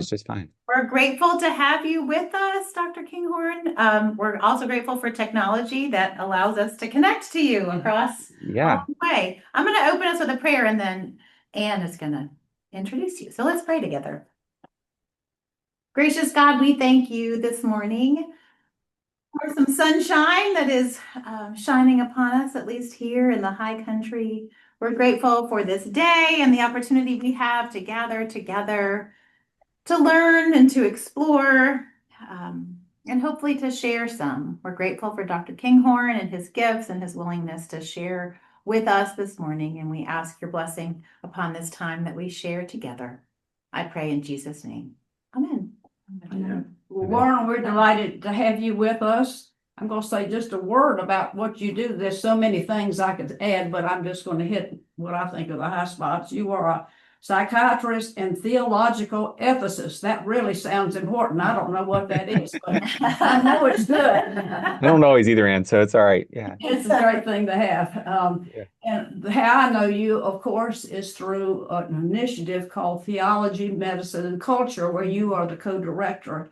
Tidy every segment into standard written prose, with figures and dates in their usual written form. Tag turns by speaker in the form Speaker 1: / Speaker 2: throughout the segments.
Speaker 1: It's just fine.
Speaker 2: We're grateful to have you with us, Dr. Kinghorn. We're also grateful for technology that allows us to connect to you across a long
Speaker 1: Yeah.
Speaker 2: way. I'm going to open us with a prayer and then Anne is going to introduce you. So let's pray together. Gracious God, we thank you this morning for some sunshine that is shining upon us, at least here in the high country. We're grateful for this day and the opportunity we have to gather together to learn and to explore, and hopefully to share some. We're grateful for Dr. Kinghorn and his gifts and his willingness to share with us this morning. And we ask your blessing upon this time that we share together. I pray in Jesus' name. Amen.
Speaker 3: Yeah. Well,
Speaker 1: Amen.
Speaker 3: Warren, we're delighted to have you with us. I'm going to say just a word about what you do. There's so many things I could add, but I'm just going to hit what I think are the high spots. You are a psychiatrist and theological ethicist. That really sounds important. I don't know what that is, but I know it's good.
Speaker 1: I don't always either, Ann, so it's all right. Yeah.
Speaker 3: It's a great thing to have.
Speaker 1: Yeah.
Speaker 3: And how I know you, of course, is through an initiative called Theology, Medicine, and Culture, where you are the co-director.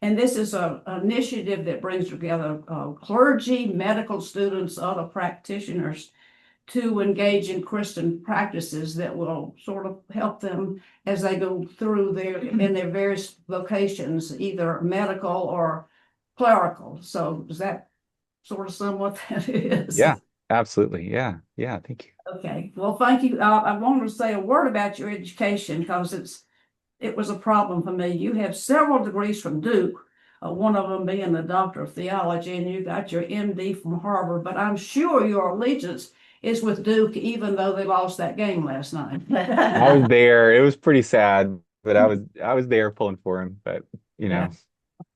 Speaker 3: And this is an initiative that brings together clergy, medical students, other practitioners to engage in Christian practices that will sort of help them as they go through in their various vocations, either medical or clerical. So does that sort of sum what that is?
Speaker 1: Yeah, absolutely. Yeah. Yeah. Thank you.
Speaker 3: Okay. Well, thank you. I wanted to say a word about your education because it was a problem for me. You have several degrees from Duke, one of them being the Doctor of Theology, and you got your MD from Harvard, but I'm sure your allegiance is with Duke, even though they lost that game last night.
Speaker 1: I was there. It was pretty sad, but I was there pulling for him. But you
Speaker 3: Yeah.
Speaker 1: know,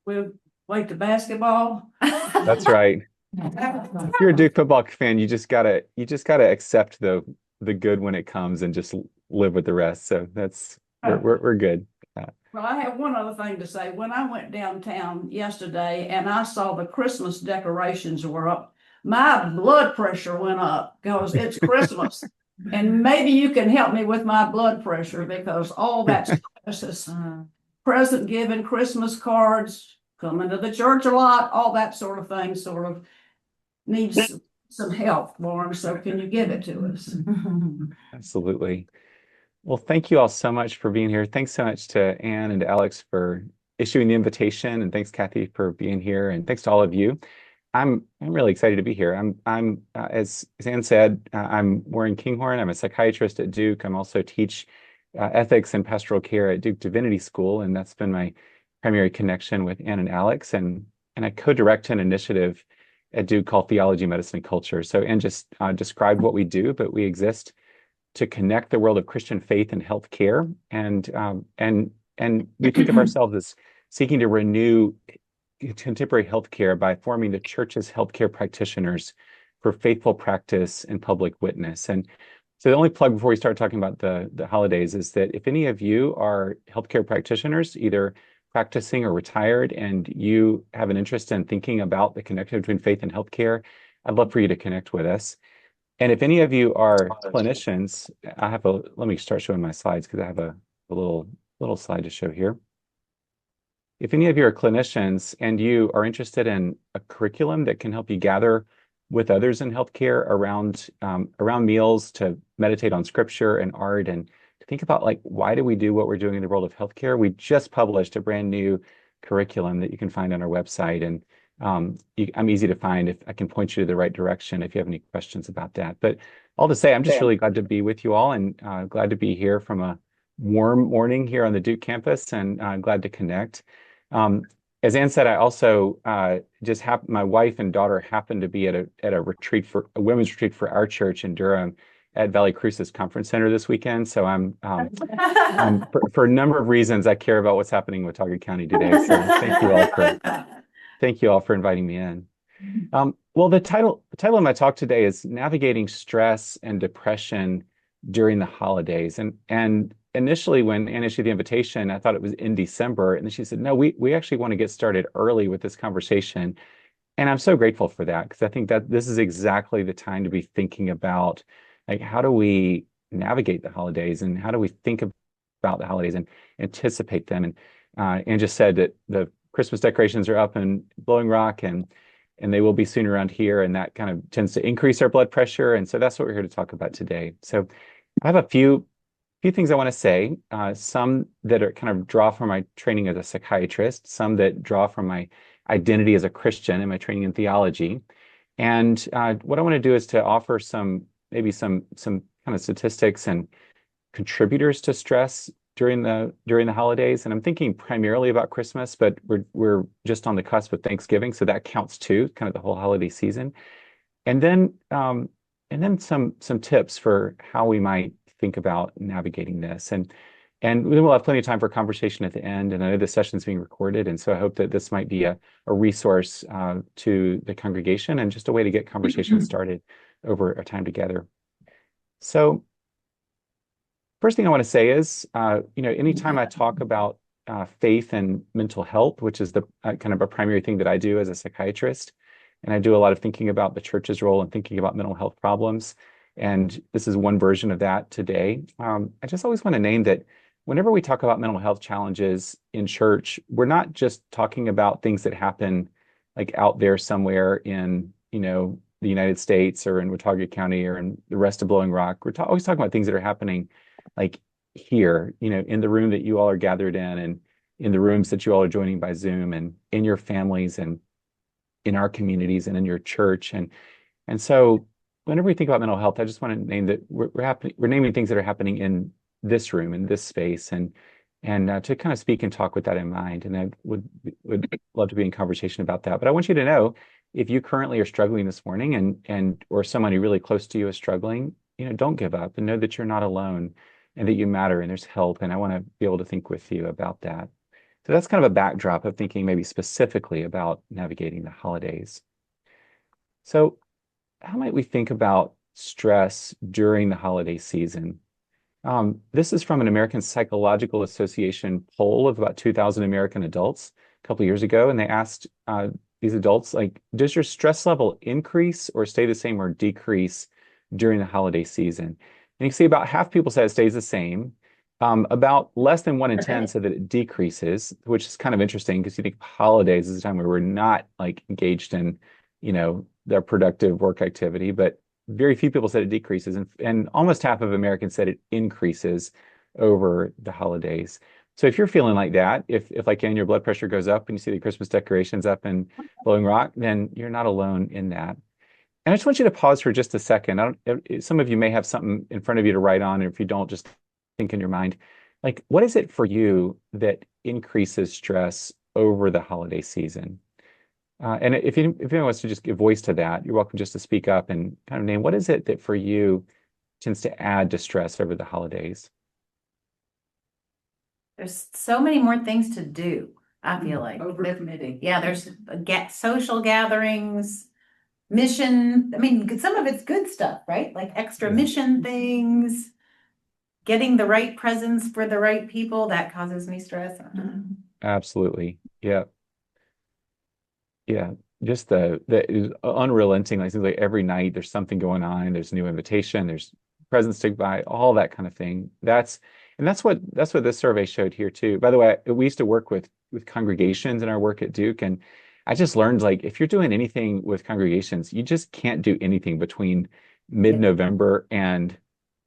Speaker 3: We'll wait to basketball.
Speaker 1: that's right. If you're a Duke football fan, you just gotta accept the good when it comes and just live with the rest. So that's we're good.
Speaker 3: Well, I have one other thing to say. When I went downtown yesterday and I saw the Christmas decorations were up, my blood pressure went up because it's Christmas. And maybe you can help me with my blood pressure because all that stress is present giving, Christmas cards, coming to the church a lot, all that sort of thing sort of needs some help, Lauren. So can you give it to us?
Speaker 1: Absolutely. Well, thank you all so much for being here. Thanks so much to Anne and to Alex for issuing the invitation, and thanks Kathy for being here, and thanks to all of you. I'm really excited to be here. As Anne said, I'm Warren Kinghorn. I'm a psychiatrist at Duke. I'm also teach ethics and pastoral care at Duke Divinity School, and that's been my primary connection with Anne and Alex. And I co-direct an initiative at Duke called Theology, Medicine, and Culture. So Anne just described what we do, but we exist to connect the world of Christian faith and healthcare, and we think of ourselves as seeking to renew contemporary healthcare by forming the church's healthcare practitioners for faithful practice and public witness. And so the only plug before we start talking about the holidays is that if any of you are healthcare practitioners, either practicing or retired, and you have an interest in thinking about the connection between faith and healthcare, I'd love for you to connect with us. And if any of you are clinicians, let me start showing my slides because I have a little slide to show here. If any of you are clinicians and you are interested in a curriculum that can help you gather with others in healthcare around meals, to meditate on scripture and art, and to think about, like, why do we do what we're doing in the world of healthcare? We just published a brand new curriculum that you can find on our website, and I'm easy to find. If I can point you to the right direction if you have any questions about that. But all to say, I'm just really glad to be with you all, and glad to be here from a warm morning here on the Duke campus, and glad to connect. As Ann said, I also my wife and daughter happened to be at a retreat, for a women's retreat for our church in Durham at Valley Crucis Conference Center this weekend. So for a number of reasons, I care about what's happening in Watauga County today. So thank you all for inviting me in. Well, the title of my talk today is Navigating Stress and Depression During the Holidays. And initially, when Anne issued the invitation, I thought it was in December. And then she said, no, we actually want to get started early with this conversation. And I'm so grateful for that, because I think that this is exactly the time to be thinking about, like, how do we navigate the holidays, and how do we think about the holidays and anticipate them. And just said that the Christmas decorations are up in Blowing Rock and they will be soon around here, and that kind of tends to increase our blood pressure. And so that's what we're here to talk about today. So I have a few things I want to say, some that are kind of draw from my training as a psychiatrist, some that draw from my identity as a Christian and my training in theology. And what I want to do is to offer maybe some kind of statistics and contributors to stress during the holidays. And I'm thinking primarily about Christmas, but we're just on the cusp of Thanksgiving, so that counts too, kind of the whole holiday season. And then some tips for how we might think about navigating this. And then we'll have plenty of time for conversation at the end. And I know this session is being recorded, and so I hope that this might be a resource to the congregation and just a way to get conversation started over our time together. So first thing I want to say is, anytime I talk about faith and mental health, which is the kind of a primary thing that I do as a psychiatrist, and I do a lot of thinking about the church's role and thinking about mental health problems. And this is one version of that today. I just always want to name that whenever we talk about mental health challenges in church, we're not just talking about things that happen like out there somewhere in, the United States or in Watauga County or in the rest of Blowing Rock. We're always talking about things that are happening like here, in the room that you all are gathered in, and in the rooms that you all are joining by Zoom, and in your families and in our communities and in your church. And so whenever we think about mental health, I just want to name that we're naming things that are happening in this room, in this space, and to kind of speak and talk with that in mind. And I would love to be in conversation about that. But I want you to know, if you currently are struggling this morning and or someone who really close to you is struggling, don't give up, and know that you're not alone and that you matter and there's help. And I want to be able to think with you about that. So that's kind of a backdrop of thinking maybe specifically about navigating the holidays. So how might we think about stress during the holiday season? This is from an American Psychological Association poll of about 2,000 American adults a couple of years ago, and they asked these adults, like, does your stress level increase or stay the same or decrease during the holiday season? And you can see about half people said it stays the same. About less than 1 in 10 said that it decreases, which is kind of interesting because you think holidays is a time where we're not like engaged in, their productive work activity, but very few people said it decreases, and almost half of Americans said it increases over the holidays. So if you're feeling like that, if like your blood pressure goes up and you see the Christmas decorations up in Blowing Rock, then you're not alone in that. And I just want you to pause for just a second. Some of you may have something in front of you to write on, and if you don't, just think in your mind, like, what is it for you that increases stress over the holiday season? And if anyone wants to just give voice to that, you're welcome just to speak up and kind of name, what is it that for you tends to add to stress over the holidays?
Speaker 2: There's so many more things to do, I feel like.
Speaker 3: Overcommitting.
Speaker 2: Yeah, there's social gatherings, mission. I mean, some of it's good stuff, right? Like extra mission things, getting the right presents for the right people, that causes me stress.
Speaker 1: Absolutely. Yeah. Yeah. Just the unrelenting, like, seems like every night there's something going on. There's a new invitation, there's presents to buy, all that kind of thing. That's what this survey showed here too. By the way, we used to work with congregations in our work at Duke, and I just learned, like, if you're doing anything with congregations, you just can't do anything between mid-November and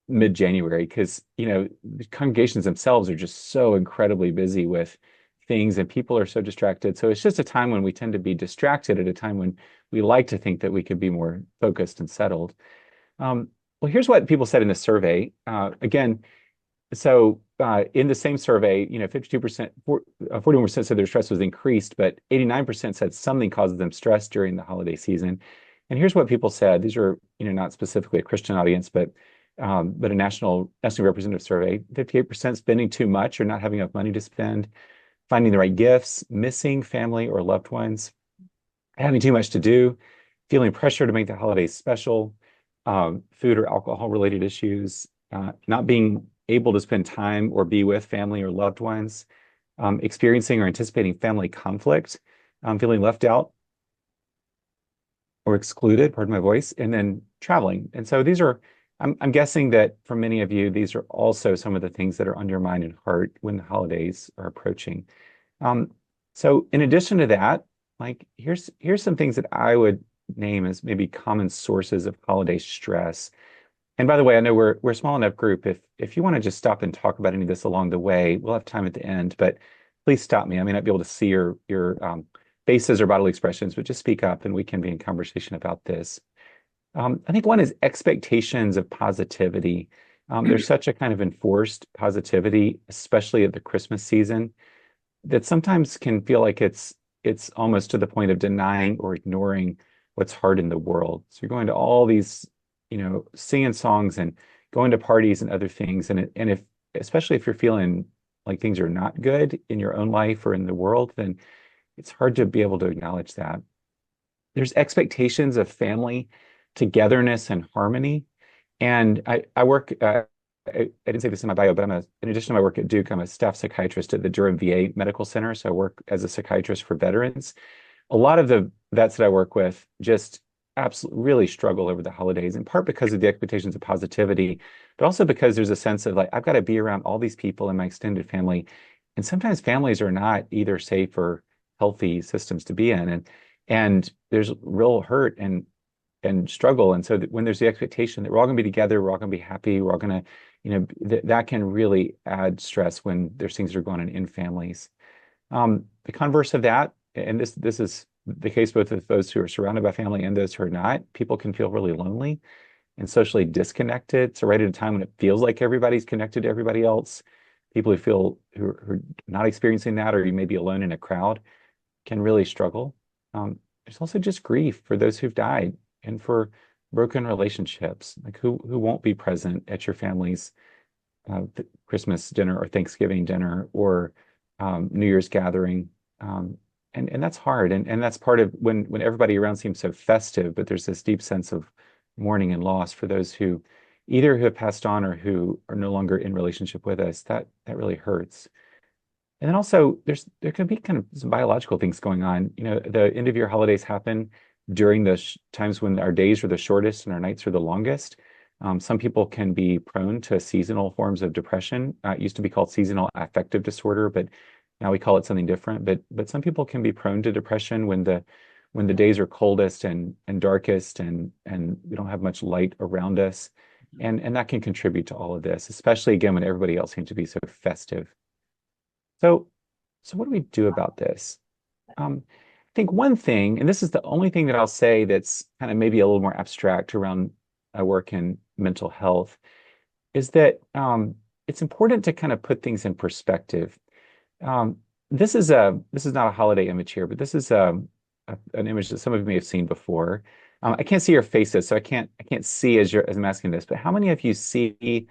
Speaker 1: mid-January, because the congregations themselves are just so incredibly busy with things, and people are so distracted. So it's just a time when we tend to be distracted at a time when we like to think that we could be more focused and settled. Well, here's what people said in the survey. Again, so in the same survey, 52%, 41% said their stress was increased, but 89% said something causes them stress during the holiday season. And here's what people said. These are, not specifically a Christian audience, but a nationally representative survey. 58% spending too much or not having enough money to spend, finding the right gifts, missing family or loved ones, having too much to do, feeling pressure to make the holidays special, food or alcohol related issues, not being able to spend time or be with family or loved ones, experiencing or anticipating family conflict, feeling left out or excluded, pardon my voice, and then traveling. And so these are I'm guessing that for many of you, these are also some of the things that are on your mind and heart when the holidays are approaching. Um, so in addition to that, like here's some things that I would name as maybe common sources of holiday stress. And by the way, I know we're a small enough group. If you want to just stop and talk about any of this along the way, we'll have time at the end. But please stop me. I may not be able to see your faces or bodily expressions, but just speak up and we can be in conversation about this. I think one is expectations of positivity. There's such a kind of enforced positivity, especially at the Christmas season, that sometimes can feel like it's almost to the point of denying or ignoring what's hard in the world. So you're going to all these, singing songs and going to parties and other things, and if especially if you're feeling like things are not good in your own life or in the world, then it's hard to be able to acknowledge that. There's expectations of family togetherness and harmony. And I work, I didn't say this in my bio, but in addition to my work at Duke, I'm a staff psychiatrist at the Durham VA Medical Center. So I work as a psychiatrist for veterans. A lot of the vets that I work with just absolutely really struggle over the holidays, in part because of the expectations of positivity, but also because there's a sense of like, I've got to be around all these people in my extended family. And sometimes families are not either safe or healthy systems to be in. And there's real hurt and struggle. And so that when there's the expectation that we're all going to be together, we're all going to be happy, we're all going to, that can really add stress when there's things that are going on in families. The converse of that, and this is the case both of those who are surrounded by family and those who are not, people can feel really lonely and socially disconnected. So right at a time when it feels like everybody's connected to everybody else, people who are not experiencing that, or you may be alone in a crowd, can really struggle. There's also just grief for those who've died and for broken relationships, like who won't be present at your family's Christmas dinner or Thanksgiving dinner or New Year's gathering. And that's hard. And that's part of when everybody around seems so festive, but there's this deep sense of mourning and loss for those who either who have passed on or who are no longer in relationship with us. That really hurts. And then also there can be kind of some biological things going on. The end of year holidays happen during the times when our days are the shortest and our nights are the longest. Some people can be prone to seasonal forms of depression. It used to be called seasonal affective disorder, but now we call it something different. But some people can be prone to depression when the days are coldest and darkest and we don't have much light around us. And that can contribute to all of this, especially again when everybody else seems to be so festive. So what do we do about this? I think one thing, and this is the only thing that I'll say that's kind of maybe a little more abstract around work in mental health, is that it's important to kind of put things in perspective. This is not a holiday image here, but this is an image that some of you may have seen before. I can't see your faces, so I can't see as I'm asking this. But how many of you see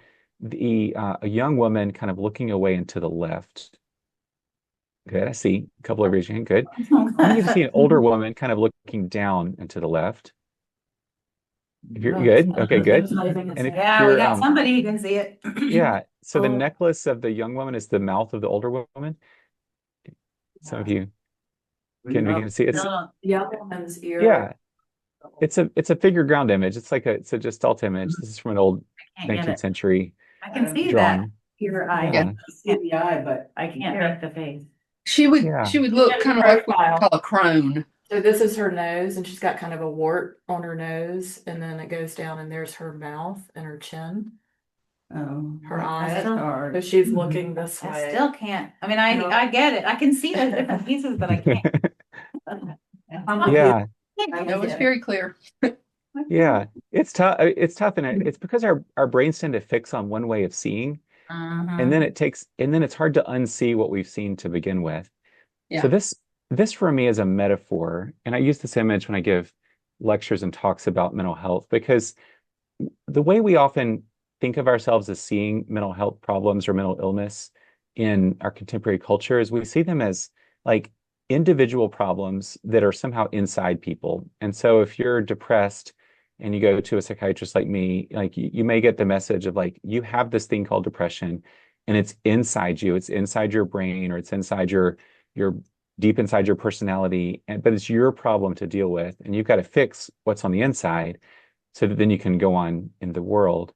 Speaker 1: a young woman kind of looking away and to the left? Good. I see a couple of raising hand. Good. How many of you see an older woman kind of looking down and to the left? If you're good, okay, good. And if
Speaker 2: Yeah, we
Speaker 1: you're
Speaker 2: got somebody who can see it.
Speaker 1: yeah, so the necklace of the young woman is the mouth of the older woman. Some of you can see it's
Speaker 4: The young woman's ear.
Speaker 1: yeah, it's a figure ground image. It's a gestalt image. This is from an old
Speaker 2: I can't get
Speaker 1: 19th
Speaker 2: it.
Speaker 1: century
Speaker 2: I can see that.
Speaker 1: drawing.
Speaker 2: Your eye.
Speaker 1: Yeah.
Speaker 4: I see the eye, but
Speaker 2: I can't make the face.
Speaker 5: She would
Speaker 1: Yeah.
Speaker 5: look kind of like what we call a crone.
Speaker 4: so this is her nose, and she's got kind of a wart on her nose, and then it goes down, and there's her mouth and her chin,
Speaker 3: Oh,
Speaker 4: her
Speaker 2: that's
Speaker 4: eyes.
Speaker 2: hard.
Speaker 3: hard.
Speaker 4: So she's looking this
Speaker 2: I
Speaker 4: way.
Speaker 2: still can't. I mean, I
Speaker 4: No.
Speaker 2: I get it. I can see the different pieces, but I can't.
Speaker 1: Yeah.
Speaker 5: It was very clear.
Speaker 1: Yeah. It's tough. It's tough, and it's because our brains tend to fix on one way of seeing, and then it's hard to unsee what we've seen to begin with. So
Speaker 5: Yeah.
Speaker 1: this for me is a metaphor, and I use this image when I give lectures and talks about mental health, because the way we often think of ourselves as seeing mental health problems or mental illness in our contemporary culture is we see them as like individual problems that are somehow inside people. And so if you're depressed and you go to a psychiatrist like me, like you may get the message of like, you have this thing called depression and it's inside you, it's inside your brain, or it's inside your deep inside your personality, but it's your problem to deal with. And you've got to fix what's on the inside so that then you can go on in the world.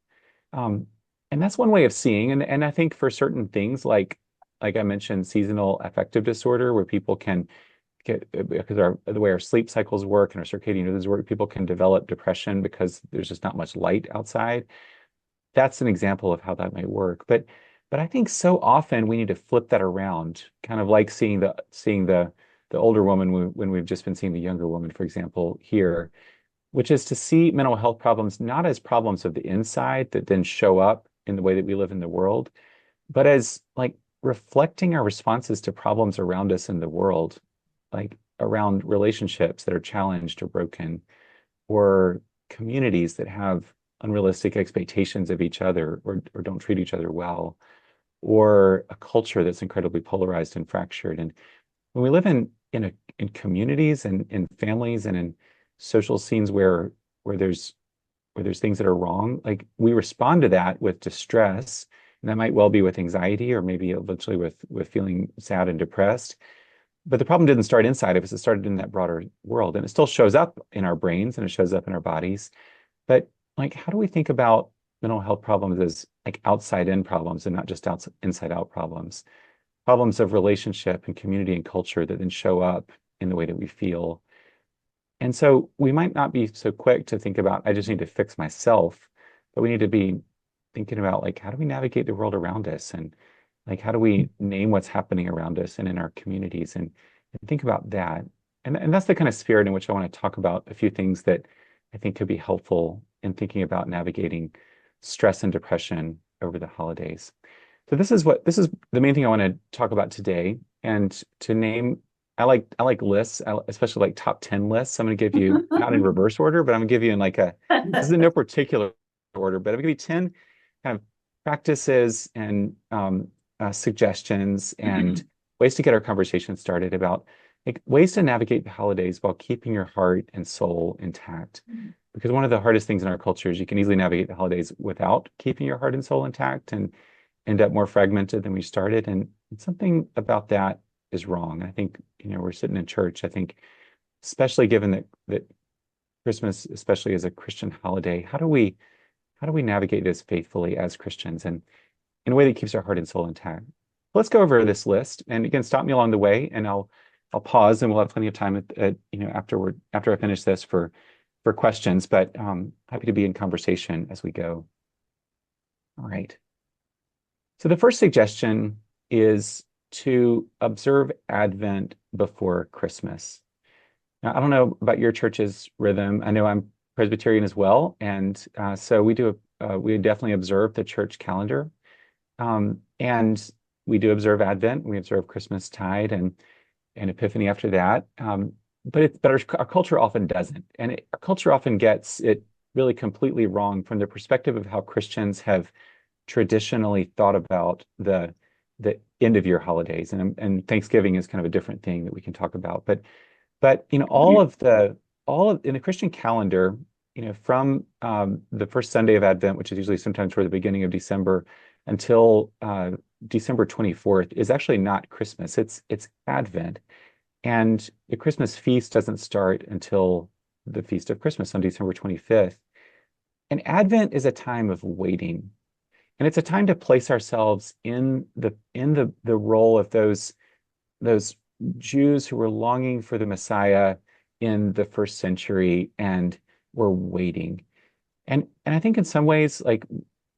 Speaker 1: Um, and that's one way of seeing. And I think for certain things like I mentioned, seasonal affective disorder, where people can get because the way our sleep cycles work and our circadian rhythms work, people can develop depression because there's just not much light outside. That's an example of how that might work. But I think so often we need to flip that around, kind of like seeing the older woman when we've just been seeing the younger woman, for example, here, which is to see mental health problems not as problems of the inside that then show up in the way that we live in the world, but as like reflecting our responses to problems around us in the world, like around relationships that are challenged or broken, or communities that have unrealistic expectations of each other or don't treat each other well, or a culture that's incredibly polarized and fractured. And when we live in communities and in families and in social scenes where there's where there's things that are wrong, like we respond to that with distress, and that might well be with anxiety or maybe eventually with feeling sad and depressed. But the problem didn't start inside of us, it started in that broader world. And it still shows up in our brains and it shows up in our bodies. But like, how do we think about mental health problems as like outside in problems and not just inside out problems? Problems of relationship and community and culture that then show up in the way that we feel. And so we might not be so quick to think about, I just need to fix myself, but we need to be thinking about like, how do we navigate the world around us? And like, how do we name what's happening around us and in our communities and think about that? And that's the kind of spirit in which I want to talk about a few things that I think could be helpful in thinking about navigating stress and depression over the holidays. So this is the main thing I want to talk about today. And to name, I like lists, especially like top 10 lists. I'm going to give you not in reverse order, but I'm going to give you in like this is in no particular order, but I'm going to give you 10 kind of practices and suggestions and ways to get our conversation started about like ways to navigate the holidays while keeping your heart and soul intact. Because one of the hardest things in our culture is you can easily navigate the holidays without keeping your heart and soul intact and end up more fragmented than we started. And something about that is wrong. I think, you know, we're sitting in church. I think, especially given that Christmas, especially as a Christian holiday, how do we navigate this faithfully as Christians and in a way that keeps our heart and soul intact? Let's go over this list, and again, stop me along the way, and I'll pause, and we'll have plenty of time at you know after I finish this for questions. But happy to be in conversation as we go. All right. So the first suggestion is to observe Advent before Christmas. Now, I don't know about your church's rhythm. I know I'm Presbyterian as well, and so we definitely observe the church calendar, and we do observe Advent. We observe Christmas tide and Epiphany after that. But our culture often doesn't, and our culture often gets it really completely wrong from the perspective of how Christians have traditionally thought about the end of year holidays, and Thanksgiving is kind of a different thing that we can talk about. But you know, all of in the Christian calendar, you know, from the first Sunday of Advent, which is usually sometime toward the beginning of December, until December 24th, is actually not Christmas. It's Advent, and the Christmas feast doesn't start until the feast of Christmas on December 25th. And Advent is a time of waiting. And it's a time to place ourselves in the role of those Jews who were longing for the Messiah in the first century and were waiting. And I think in some ways, like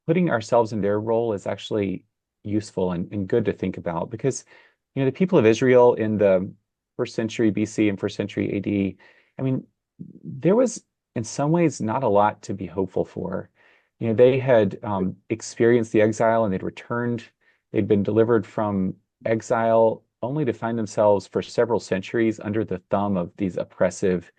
Speaker 1: putting ourselves in their role is actually useful and good to think about, because you know the people of Israel in the first century BC and first century AD, I mean, there was in some ways not a lot to be hopeful for. You know, they had experienced the exile and they'd returned. They'd been delivered from exile only to find themselves for several centuries under the thumb of these oppressive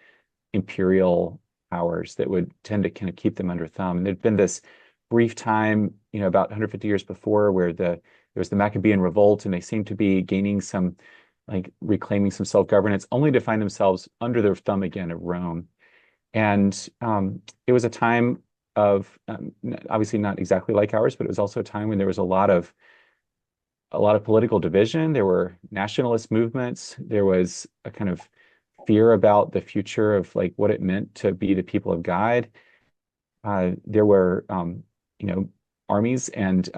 Speaker 1: imperial powers that would tend to kind of keep them under thumb. And there'd been this brief time, you know, about 150 years before where there was the Maccabean revolt and they seemed to be gaining some, like reclaiming some self-governance, only to find themselves under their thumb again of Rome. And it was a time of obviously not exactly like ours, but it was also a time when there was a lot of political division. There were nationalist movements. There was a kind of fear about the future of like what it meant to be the people of God. There were you know, armies and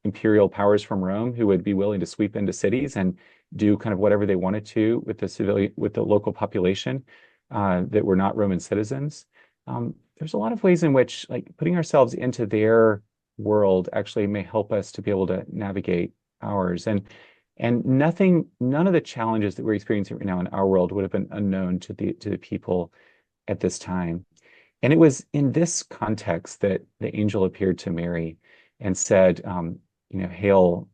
Speaker 1: imperial powers from Rome who would be willing to sweep into cities and do kind of whatever they wanted to with the local population that were not Roman citizens. There's a lot of ways in which like putting ourselves into their world actually may help us to be able to navigate ours. And none of the challenges that we're experiencing right now in our world would have been unknown to the people at this time. And it was in this context that the angel appeared to Mary and said, "Hail,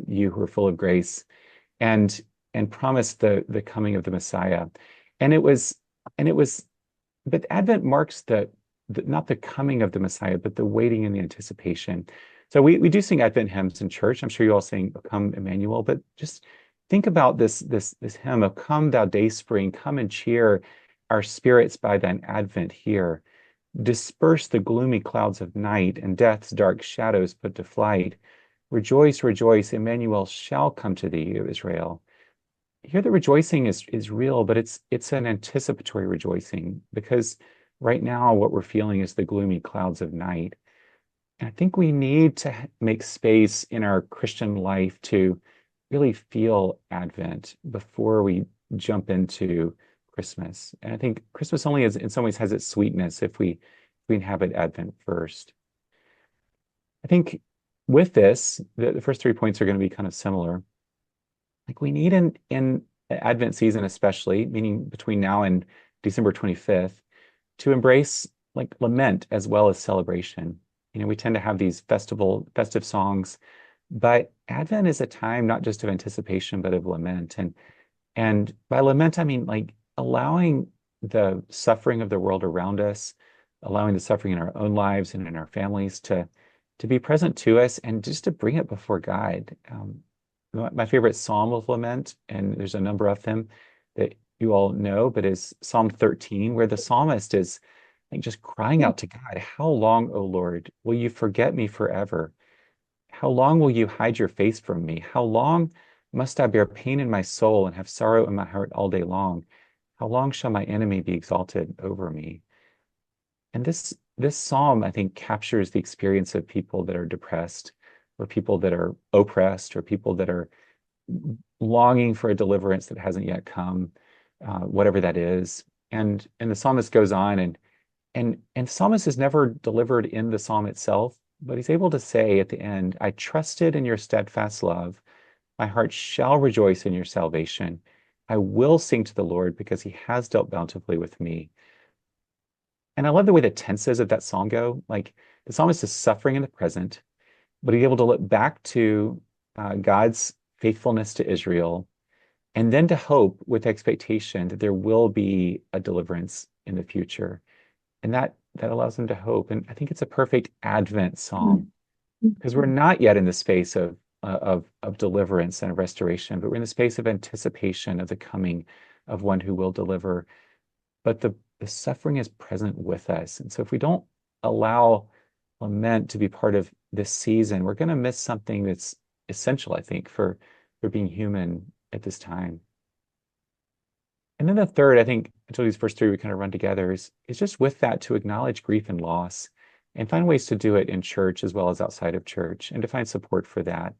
Speaker 1: you who are full of grace," and promised the coming of the Messiah. And it was, but Advent marks not the coming of the Messiah, but the waiting and the anticipation. So we do sing Advent hymns in church. I'm sure you all sing "O Come Emmanuel," but just think about this hymn of "Come thou day spring, come and cheer our spirits by thine advent here. Disperse the gloomy clouds of night and death's dark shadows put to flight. Rejoice, rejoice, Emmanuel shall come to thee, O Israel." Here the rejoicing is real, but it's an anticipatory rejoicing because right now what we're feeling is the gloomy clouds of night. And I think we need to make space in our Christian life to really feel Advent before we jump into Christmas. And I think Christmas only in some ways has its sweetness if we inhabit Advent first. I think with this, the first 3 points are going to be kind of similar. Like we need in Advent season especially, meaning between now and December 25th, to embrace like lament as well as celebration. We tend to have these festive songs, but Advent is a time not just of anticipation, but of lament. And by lament, I mean like allowing the suffering of the world around us, allowing the suffering in our own lives and in our families to be present to us and just to bring it before God. My favorite psalm of lament, and there's a number of them that you all know, but is Psalm 13, where the psalmist is like just crying out to God, "How long, O Lord, will you forget me forever? How long will you hide your face from me? How long must I bear pain in my soul and have sorrow in my heart all day long? How long shall my enemy be exalted over me?" And this psalm, I think, captures the experience of people that are depressed, or people that are oppressed, or people that are longing for a deliverance that hasn't yet come, whatever that is. And the psalmist goes on, and the psalmist is never delivered in the psalm itself, but he's able to say at the end, "I trusted in your steadfast love. My heart shall rejoice in your salvation. I will sing to the Lord because he has dealt bountifully with me." And I love the way the tenses of that psalm go. Like the psalmist is suffering in the present, but he's able to look back to God's faithfulness to Israel, and then to hope with expectation that there will be a deliverance in the future. And that allows him to hope. And I think it's a perfect Advent psalm because we're not yet in the space of deliverance and of restoration, but we're in the space of anticipation of the coming of one who will deliver. But the suffering is present with us. And so if we don't allow lament to be part of this season, we're going to miss something that's essential, I think, for being human at this time. And then the third, I think, until these first three we kind of run together, is just with that to acknowledge grief and loss and find ways to do it in church as well as outside of church and to find support for that.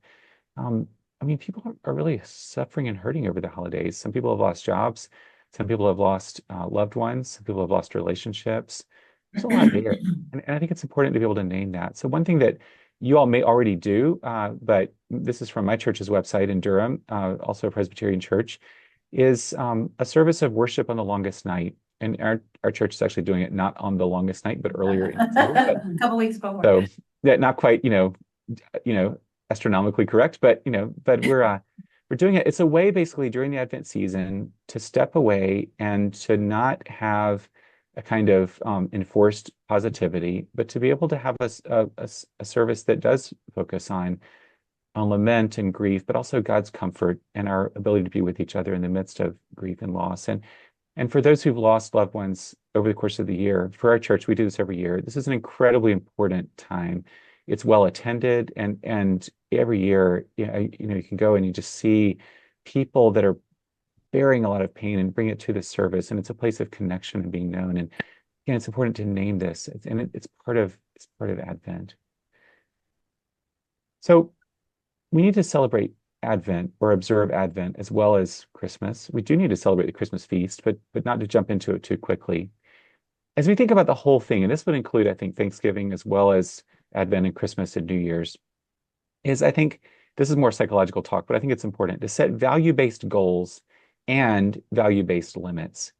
Speaker 1: I mean, people are really suffering and hurting over the holidays. Some people have lost jobs. Some people have lost loved ones. Some people have lost relationships. There's a lot there. And I think it's important to be able to name that. So one thing that you all may already do, but this is from my church's website in Durham, also a Presbyterian church, is a service of worship on the longest night. And our church is actually doing it not on the longest night, but earlier in December.
Speaker 2: A couple weeks before.
Speaker 1: So yeah, not quite, astronomically correct, but we're doing it. It's a way basically during the Advent season to step away and to not have a kind of enforced positivity, but to be able to have a service that does focus on lament and grief, but also God's comfort and our ability to be with each other in the midst of grief and loss. And for those who've lost loved ones over the course of the year, for our church, we do this every year. This is an incredibly important time. It's well attended, and every year, you can go and you just see people that are bearing a lot of pain and bring it to the service, and it's a place of connection and being known. And again, it's important to name this, and it's part of Advent. So we need to celebrate Advent or observe Advent as well as Christmas. We do need to celebrate the Christmas feast, but not to jump into it too quickly. As we think about the whole thing, and this would include, I think, Thanksgiving as well as Advent and Christmas and New Year's, is I think this is more psychological talk, but I think it's important to set value-based goals and value-based limits.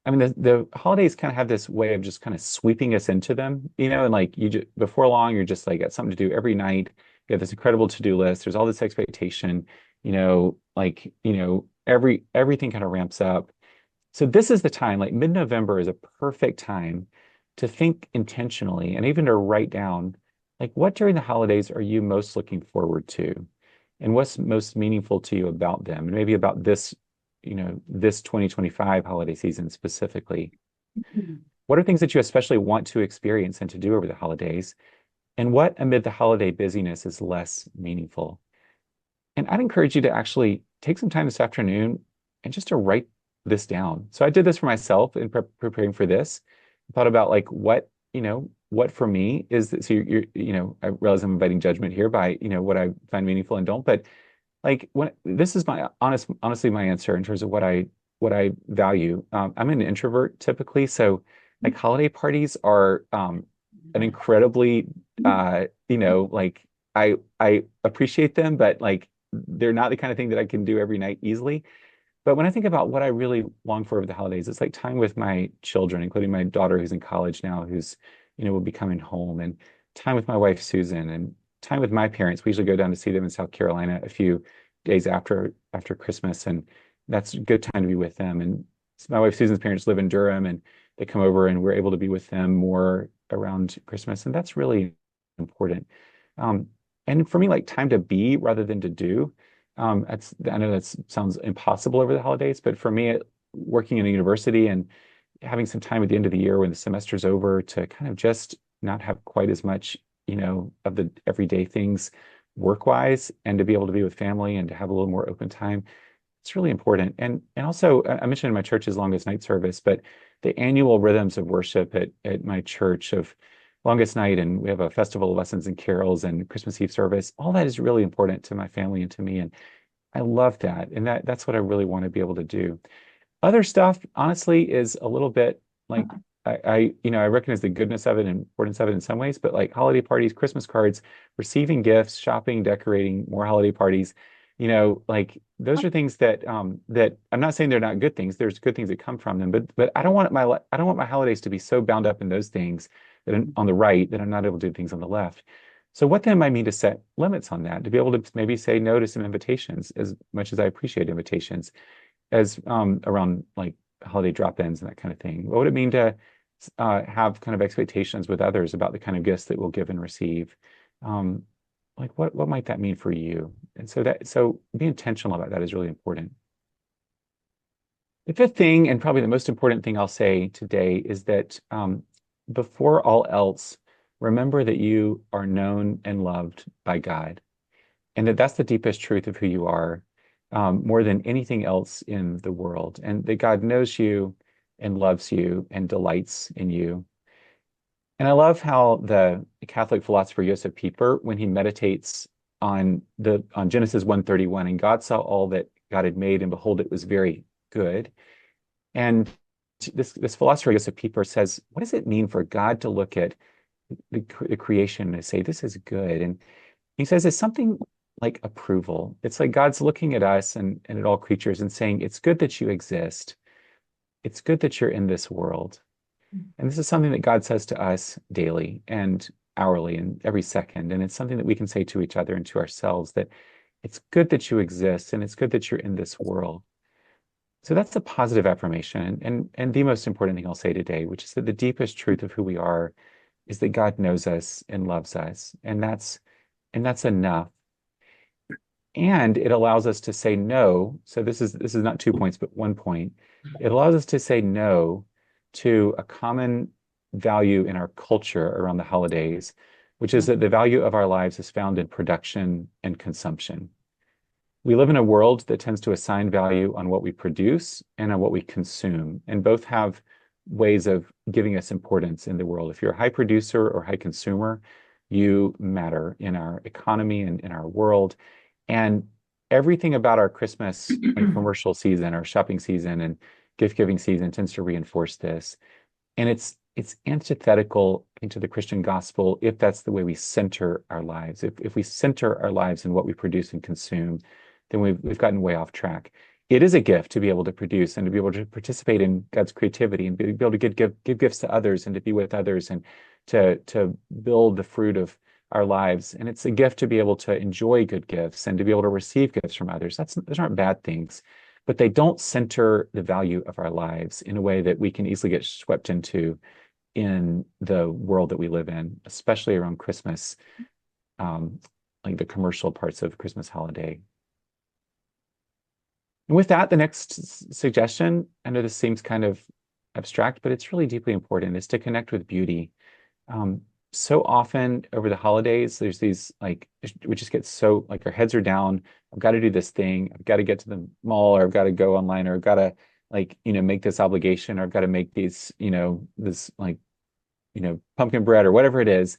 Speaker 1: I mean, the holidays kind of have this way of just kind of sweeping us into them, and like you just before long, you're just like got something to do every night. You have this incredible to-do list. There's all this expectation, everything kind of ramps up. So this is the time, like mid-November is a perfect time to think intentionally and even to write down, like what during the holidays are you most looking forward to? And what's most meaningful to you about them? And maybe about this 2025 holiday season specifically. What are things that you especially want to experience and to do over the holidays? And what amid the holiday busyness is less meaningful? And I'd encourage you to actually take some time this afternoon and just to write this down. So I did this for myself in preparing for this. I thought about like what for me is that, so I realize I'm inviting judgment here by, what I find meaningful and don't, but like when this is my honestly my answer in terms of what I value. I'm an introvert typically, so like holiday parties are an incredibly like I appreciate them, but like they're not the kind of thing that I can do every night easily. But when I think about what I really long for over the holidays, it's like time with my children, including my daughter who's in college now, who's, will be coming home, and time with my wife, Susan, and time with my parents. We usually go down to see them in South Carolina a few days after Christmas, and that's a good time to be with them. And my wife, Susan's parents live in Durham, and they come over, and we're able to be with them more around Christmas, and that's really important. And for me, like time to be rather than to do. I know that sounds impossible over the holidays, but for me, working in a university and having some time at the end of the year when the semester's over to kind of just not have quite as much, of the everyday things work-wise, and to be able to be with family and to have a little more open time, it's really important. And also, I mentioned in my church's longest night service, but the annual rhythms of worship at my church of longest night, and we have a festival of lessons and carols and Christmas Eve service. All that is really important to my family and to me, and I love that. And that's what I really want to be able to do. Other stuff, honestly, is a little bit like I recognize the goodness of it and importance of it in some ways, but like holiday parties, Christmas cards, receiving gifts, shopping, decorating, more holiday parties, like those are things that that I'm not saying they're not good things. There's good things that come from them, but I don't want my holidays to be so bound up in those things that on the right that I'm not able to do things on the left. So what then might mean to set limits on that, to be able to maybe say no to some invitations, as much as I appreciate invitations, as around like holiday drop-ins and that kind of thing. What would it mean to have kind of expectations with others about the kind of gifts that we'll give and receive? Like what might that mean for you? And so be intentional about that is really important. The fifth thing, and probably the most important thing I'll say today, is that before all else, remember that you are known and loved by God, and that's the deepest truth of who you are, more than anything else in the world, and that God knows you and loves you and delights in you. And I love how the Catholic philosopher Joseph Pieper, when he meditates on Genesis 1:31, and God saw all that God had made, and behold, it was very good. And this philosopher Joseph Pieper says, what does it mean for God to look at the creation and say, this is good? And he says it's something like approval. It's like God's looking at us and at all creatures and saying, it's good that you exist. It's good that you're in this world. And this is something that God says to us daily and hourly and every second. And it's something that we can say to each other and to ourselves, that it's good that you exist and it's good that you're in this world. So that's a positive affirmation. And the most important thing I'll say today, which is that the deepest truth of who we are is that God knows us and loves us. And that's enough. And it allows us to say no. So this is not 2 points, but 1 point. It allows us to say no to a common value in our culture around the holidays, which is that the value of our lives is found in production and consumption. We live in a world that tends to assign value on what we produce and on what we consume, and both have ways of giving us importance in the world. If you're a high producer or high consumer, You matter in our economy and in our world. And everything about our Christmas like commercial season or shopping season and gift giving season tends to reinforce this. And it's antithetical into the Christian gospel if that's the way we center our lives. If we center our lives in what we produce and consume, then we've gotten way off track. It is a gift to be able to produce and to be able to participate in God's creativity and be able to give gifts to others and to be with others and to build the fruit of our lives. And it's a gift to be able to enjoy good gifts and to be able to receive gifts from others. Those aren't bad things, but they don't center the value of our lives in a way that we can easily get swept into in the world that we live in, especially around Christmas, like the commercial parts of Christmas holiday. And with that, the next suggestion, I know this seems kind of abstract, but it's really deeply important, is to connect with beauty. So often over the holidays, there's these like, we just get so like our heads are down. I've got to do this thing. I've got to get to the mall, or I've got to go online, or I've got to like, make this obligation, or I've got to make these, this like, pumpkin bread or whatever it is.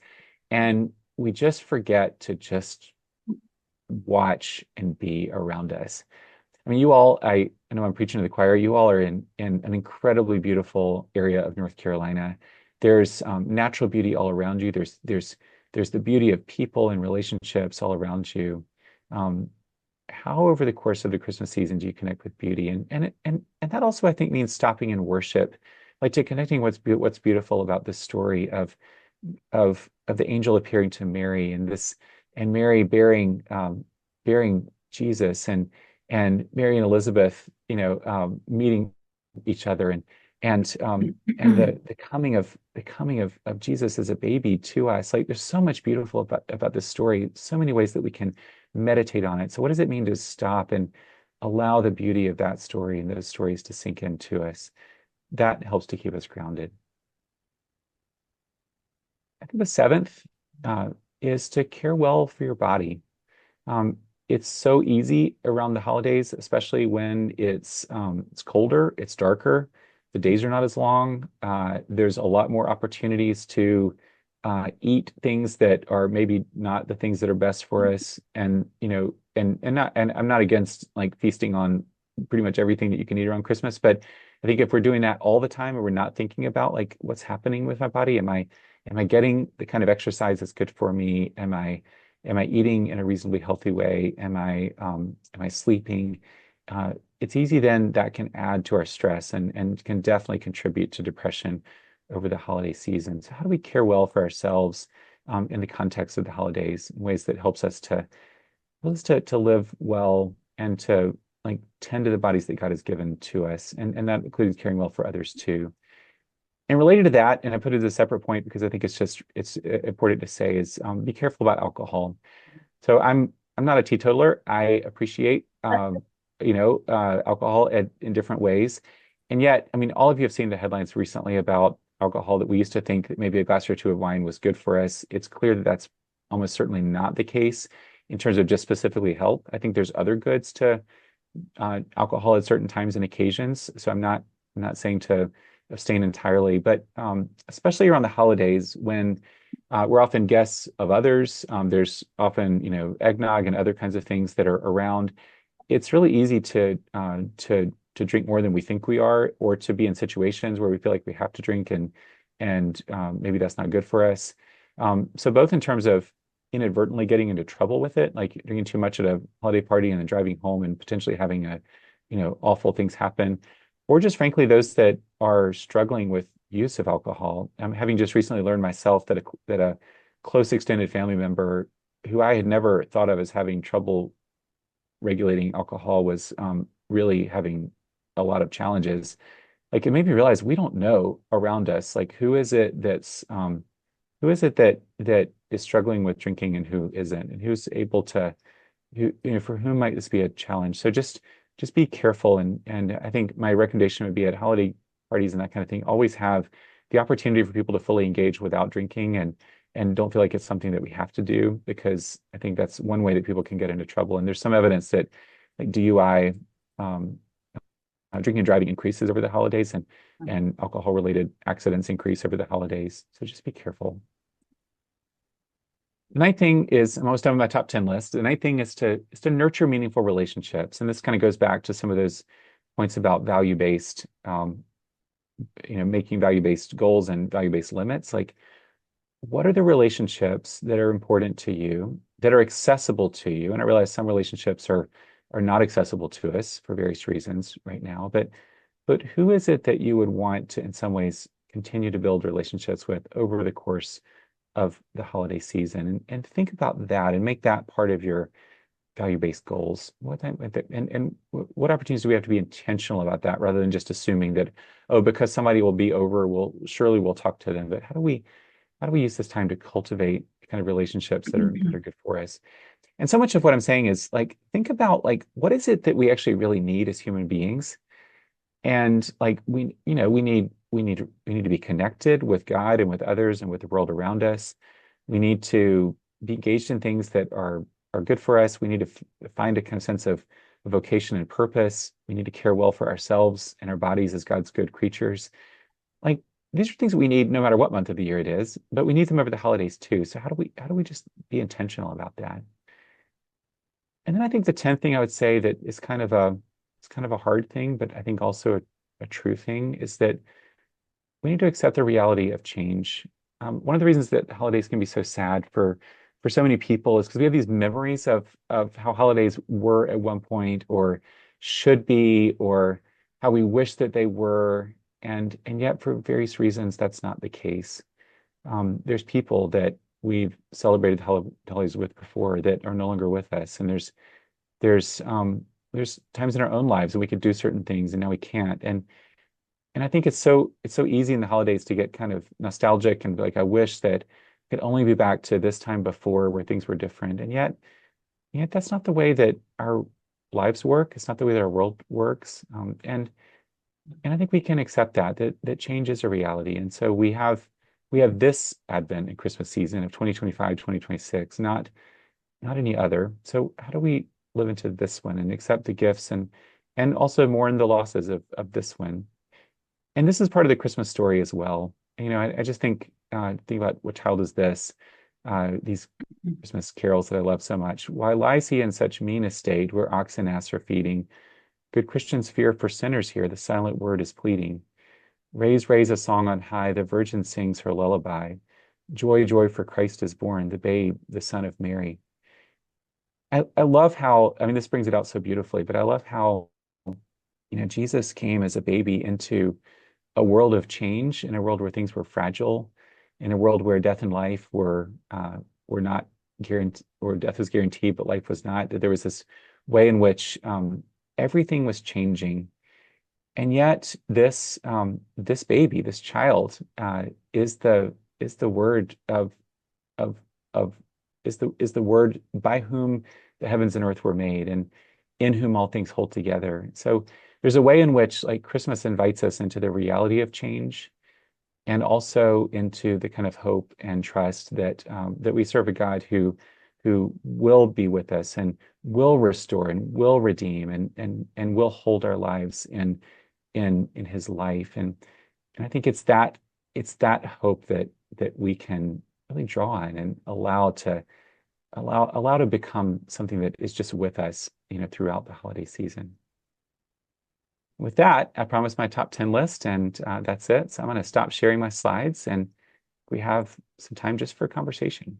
Speaker 1: And we just forget to just watch and be around us. I mean, you all, I know I'm preaching to the choir. You all are in an incredibly beautiful area of North Carolina. There's natural beauty all around you. There's the beauty of people and relationships all around you. How over the course of the Christmas season do you connect with beauty? And that also I think means stopping in worship, like to connecting what's beautiful about this story of the angel appearing to Mary and Mary bearing Jesus and Mary and Elizabeth, meeting each other and the coming of Jesus as a baby to us. Like there's so much beautiful about this story, so many ways that we can meditate on it. So what does it mean to stop and allow the beauty of that story and those stories to sink into us? That helps to keep us grounded. I think the seventh is to care well for your body. It's so easy around the holidays, especially when it's colder, it's darker, the days are not as long. There's a lot more opportunities to eat things that are maybe not the things that are best for us, and I'm not against like feasting on pretty much everything that you can eat around Christmas, but I think if we're doing that all the time and we're not thinking about like what's happening with my body, am I getting the kind of exercise that's good for me? Am I eating in a reasonably healthy way? Am I sleeping? It's easy then that can add to our stress and can definitely contribute to depression over the holiday season. So how do we care well for ourselves in the context of the holidays in ways that helps us to live well and to like tend to the bodies that God has given to us, and that includes caring well for others too. And related to that, and I put it as a separate point because I think it's important to say, is be careful about alcohol. So I'm not a teetotaler. I appreciate alcohol in different ways, and yet I mean all of you have seen the headlines recently about alcohol that we used to think that maybe a glass or two of wine was good for us. It's clear that that's almost certainly not the case in terms of just specifically health. I think there's other goods to alcohol at certain times and occasions. So I'm not saying to abstain entirely, but especially around the holidays when we're often guests of others. There's often, eggnog and other kinds of things that are around. It's really easy to drink more than we think we are, or to be in situations where we feel like we have to drink and maybe that's not good for us. So both in terms of inadvertently getting into trouble with it, like drinking too much at a holiday party and then driving home and potentially having awful things happen, or just frankly those that are struggling with use of alcohol. I'm having just recently learned myself that a close extended family member who I had never thought of as having trouble regulating alcohol was really having a lot of challenges. Like it made me realize we don't know around us, like who is it that is struggling with drinking and who isn't, and who's able to, for whom might this be a challenge. So just be careful. And I think my recommendation would be at holiday parties and that kind of thing, always have the opportunity for people to fully engage without drinking and don't feel like it's something that we have to do, because I think that's one way that people can get into trouble. And there's some evidence that like DUI, drinking and driving increases over the holidays, and alcohol related accidents increase over the holidays. So just be careful. The ninth thing is most of my top 10 list. The ninth thing is to nurture meaningful relationships. And this kind of goes back to some of those points about value-based, making value-based goals and value-based limits. Like, what are the relationships that are important to you, that are accessible to you? And I realize some relationships are not accessible to us for various reasons right now, but who is it that you would want to, in some ways, continue to build relationships with over the course of the holiday season? And think about that and make that part of your value-based goals. And what opportunities do we have to be intentional about that rather than just assuming that, oh, because somebody will be over, we'll talk to them. But how do we use this time to cultivate kind of relationships that are good for us? And so much of what I'm saying is like, think about like, what is it that we actually really need as human beings? And like we need to be connected with God and with others and with the world around us. We need to be engaged in things that are good for us. We need to find a kind of sense of vocation and purpose. We need to care well for ourselves and our bodies as God's good creatures. Like, these are things we need no matter what month of the year it is, but we need them over the holidays too. So how do we just be intentional about that? And then I think the 10th thing I would say that is kind of a hard thing, but I think also a true thing is that we need to accept the reality of change. One of the reasons that holidays can be so sad for so many people is because we have these memories of how holidays were at one point or should be, or how we wish that they were, and yet for various reasons that's not the case. There's people that we've celebrated holidays with before that are no longer with us, and there's times in our own lives that we could do certain things and now we can't. And I think it's so easy in the holidays to get kind of nostalgic and be like, I wish that I could only be back to this time before where things were different. And yet that's not the way that our lives work. It's not the way that our world works. And I think we can accept that change is a reality. And so we have this Advent and Christmas season of 2025, 2026, not any other. So how do we live into this one and accept the gifts and also mourn the losses of this one? And this is part of the Christmas story as well. I just think about What Child Is This? These Christmas carols that I love so much. Why lies he in such mean estate where ox and ass are feeding? Good Christians fear for sinners here, the silent word is pleading. Raise, raise a song on high, the virgin sings her lullaby. Joy, joy, for Christ is born, the babe, the son of Mary. I love how, I mean, this brings it out so beautifully, but I love how, Jesus came as a baby into a world of change, in a world where things were fragile, in a world where death and life were not guaranteed, or death was guaranteed, but life was not. That there was this way in which everything was changing, and yet this baby, this child, is the word is the word by whom the heavens and earth were made, and in whom all things hold together. So there's a way in which like Christmas invites us into the reality of change, and also into the kind of hope and trust that we serve a God who will be with us and will restore and will redeem and will hold our lives in his life. And I think it's that hope that we can really draw on and allow to become something that is just with us, throughout the holiday season. With that, I promised my top 10 list, and that's it. So I'm going to stop sharing my slides, and we have some time just for conversation.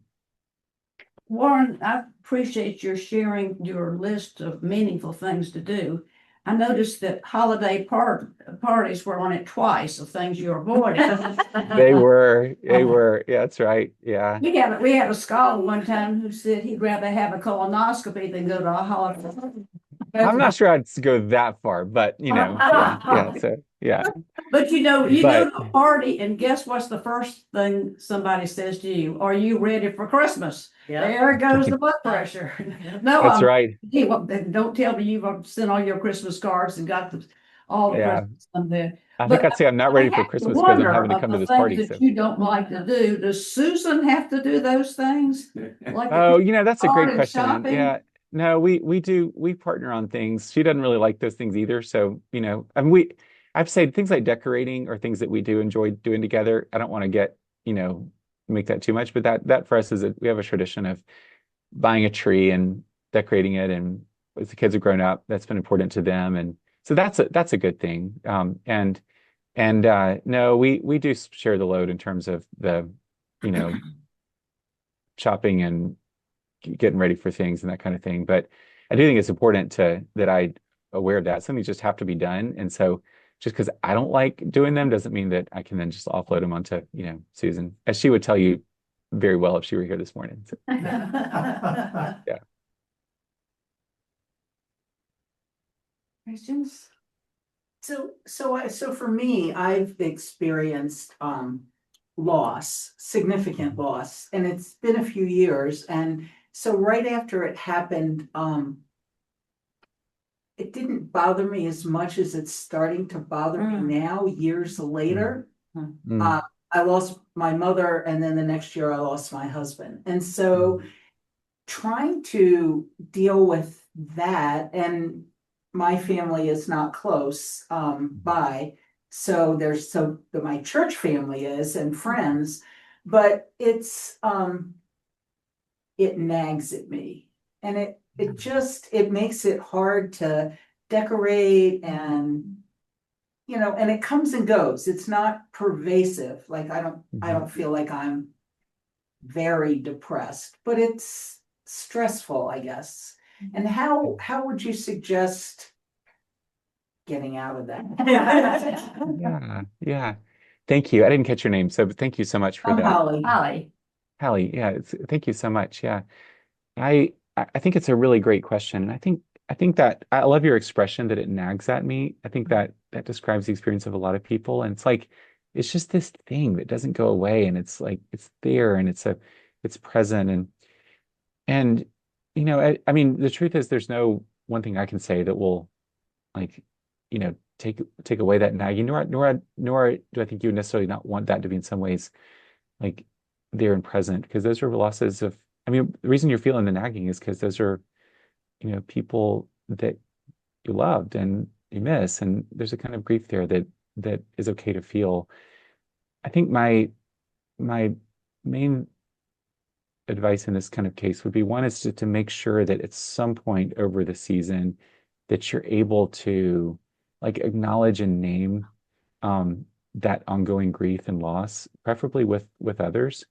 Speaker 3: Warren, I appreciate your sharing your list of meaningful things to do. I noticed that holiday parties were on it twice of things you avoided.
Speaker 1: They were, yeah, that's right. Yeah.
Speaker 3: We had a scholar one time who said he'd rather have a colonoscopy than go to a holiday.
Speaker 1: I'm not sure I'd go that far, but yeah. So yeah.
Speaker 3: But you go
Speaker 1: But
Speaker 3: to a party and guess what's the first thing somebody says to you? Are you ready for Christmas? There goes the blood pressure. No,
Speaker 1: that's right.
Speaker 3: Don't tell me you've sent all your Christmas cards and got all the presents on there.
Speaker 1: I think I'd say I'm not ready for Christmas because I'm having to come to this party.
Speaker 3: That you don't like to do. Does Susan have to do those things? Like
Speaker 1: that's a great question.
Speaker 3: shopping?
Speaker 1: Yeah. No, we partner on things. She doesn't really like those things either. So, I mean, I've said things like decorating or things that we do enjoy doing together. I don't want to get, make that too much, but that for us is we have a tradition of buying a tree and decorating it, and as the kids have grown up, that's been important to them, and so that's a good thing. And no, we do share the load in terms of the, you know, shopping and getting ready for things and that kind of thing. But I do think it's important that I aware of that. Some things just have to be done. And so just because I don't like doing them doesn't mean that I can then just offload them onto, Susan, as she would tell you very well if she were here this morning. So, yeah.
Speaker 3: Questions?
Speaker 6: So for me, I've experienced loss, significant loss, and it's been a few years. And so right after it happened, it didn't bother me as much as it's starting to bother me now, years later. I lost my mother, and then the next year I lost my husband. And so trying to deal with that, and my family is not close by, so my church family is and friends, but it nags at me, and it makes it hard to decorate, and and it comes and goes. It's not pervasive. Like I don't feel like I'm very depressed, but it's stressful, I guess. And how would you suggest getting out of that?
Speaker 1: Yeah. Thank you. I didn't catch your name, so thank you so much for that.
Speaker 6: Holly.
Speaker 1: Hallie, yeah, thank you so much. Yeah. I think it's a really great question. And I think that I love your expression that it nags at me. I think that describes the experience of a lot of people. And it's like it's just this thing that doesn't go away, and it's like it's there, and it's present, and I mean the truth is there's no one thing I can say that will like take away that nagging, nor do I think you would necessarily not want that to be in some ways like there and present, because those are losses of, I mean, the reason you're feeling the nagging is because those are, people that you loved and you miss, and there's a kind of grief there that is okay to feel. I think my main advice in this kind of case would be, one is to make sure that at some point over the season that you're able to like acknowledge and name that ongoing grief and loss, preferably with others.